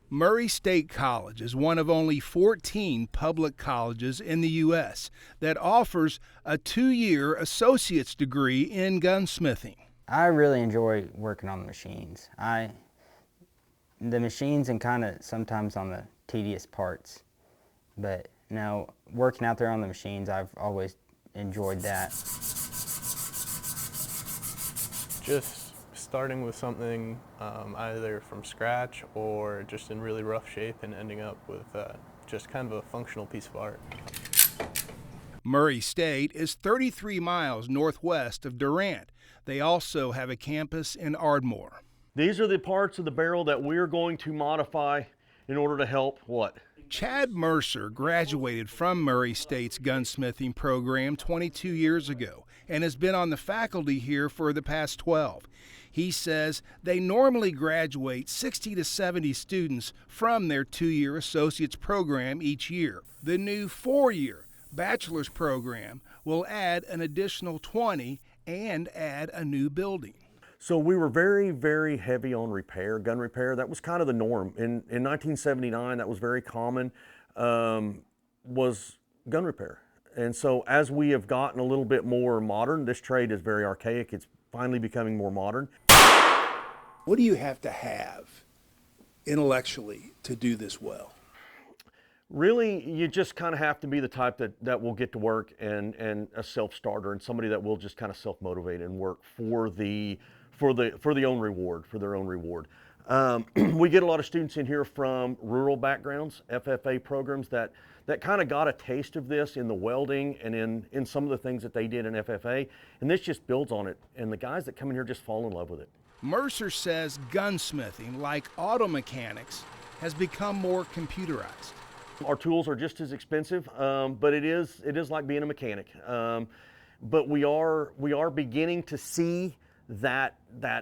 Murray State College is one of only 14 public colleges in the U.S. that offers a 2-year associate's degree in gunsmithing. I really enjoy working on the machines. The machines and kind of sometimes on the tedious parts, but now working out there on the machines, I've always enjoyed that. Just starting with something either from scratch or just in really rough shape and ending up with just kind of a functional piece of art. Murray State is 33 miles northwest of Durant. They also have a campus in Ardmore. These are the parts of the barrel that we're going to modify in order to help what? Chad Mercer graduated from Murray State's gunsmithing program 22 years ago and has been on the faculty here for the past 12. He says they normally graduate 60 to 70 students from their 2-year associate's program each year. The new 4-year bachelor's program will add an additional 20 and add a new building. So we were very, very heavy on repair, gun repair. That was kind of the norm. In 1979, that was very common, was gun repair. And so as we have gotten a little bit more modern, this trade is very archaic. It's finally becoming more modern. What do you have to have intellectually to do this well? Really, you just kind of have to be the type that will get to work and a self-starter and somebody that will just kind of self-motivate and work for their own reward. We get a lot of students in here from rural backgrounds, FFA programs that kind of got a taste of this in the welding and in some of the things that they did in FFA, and this just builds on it, and the guys that come in here just fall in love with it. Mercer says gunsmithing, like auto mechanics, has become more computerized. Our tools are just as expensive, but it is like being a mechanic. But we are beginning to see that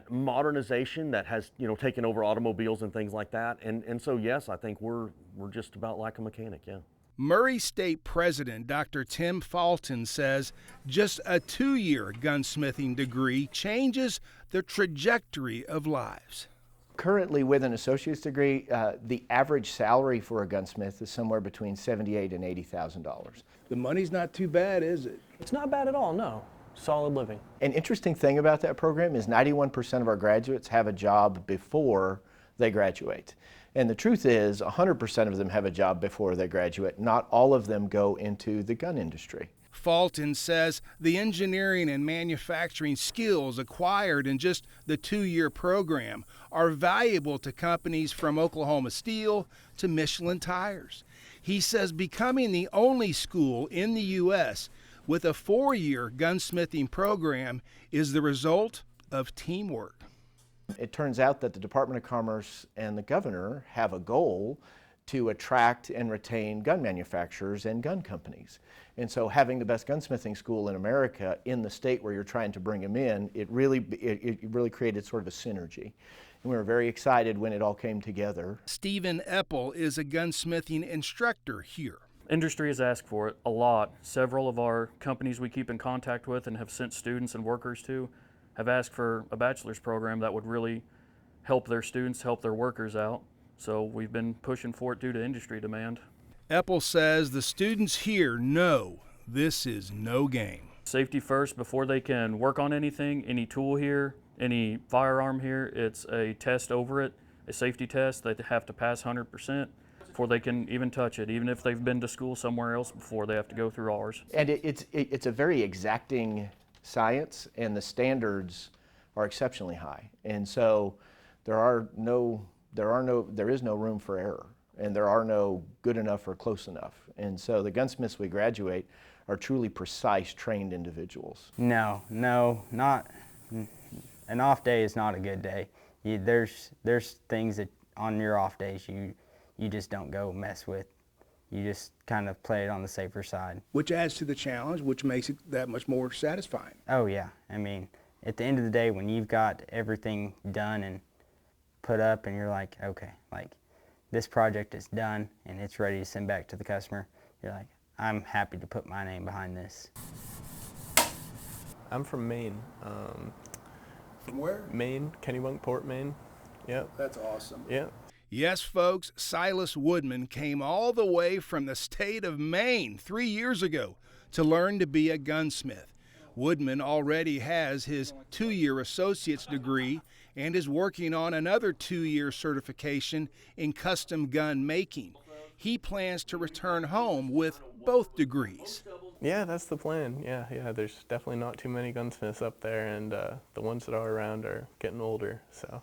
modernization that has taken over automobiles and things like that. And so yes, I think we're just about like a mechanic, yeah. Murray State President Dr. Tim Fulton says just a 2-year gunsmithing degree changes the trajectory of lives. Currently, with an associate's degree, the average salary for a gunsmith is somewhere between $78,000 and $80,000. The money's not too bad, is it? It's not bad at all, no. Solid living. An interesting thing about that program is 91% of our graduates have a job before they graduate. And the truth is 100% of them have a job before they graduate. Not all of them go into the gun industry. Fulton says the engineering and manufacturing skills acquired in just the 2-year program are valuable to companies from Oklahoma Steel to Michelin Tires. He says becoming the only school in the U.S. with a 4-year gunsmithing program is the result of teamwork. It turns out that the Department of Commerce and the governor have a goal to attract and retain gun manufacturers and gun companies. And so having the best gunsmithing school in America in the state where you're trying to bring them in, it really created sort of a synergy. And we were very excited when it all came together. Stephen Eppel is a gunsmithing instructor here. Industry has asked for it a lot. Several of our companies we keep in contact with and have sent students and workers to have asked for a bachelor's program that would really help their students, help their workers out. So we've been pushing for it due to industry demand. Eppel says the students here know this is no game. Safety first before they can work on anything, any tool here, any firearm here. It's a test over it, a safety test. They have to pass 100% before they can even touch it, even if they've been to school somewhere else before, they have to go through ours. And it's a very exacting science, and the standards are exceptionally high. And so there is no room for error, and there are no good enough or close enough. And so the gunsmiths we graduate are truly precise, trained individuals. No, not. An off day is not a good day. There's things that on your off days you just don't go mess with. You just kind of play it on the safer side. Which adds to the challenge, which makes it that much more satisfying. Oh yeah, I mean, at the end of the day, when you've got everything done and put up and you're like, okay, like this project is done and it's ready to send back to the customer, you're like, I'm happy to put my name behind this. I'm from Maine. From where? Maine, Kennebunkport, Maine. Yep. That's awesome. Yep. Yes, folks, Silas Woodman came all the way from the state of Maine 3 years ago to learn to be a gunsmith. Woodman already has his 2-year associate's degree and is working on another 2-year certification in custom gun making. He plans to return home with both degrees. Yeah, that's the plan. Yeah, there's definitely not too many gunsmiths up there, and the ones that are around are getting older, so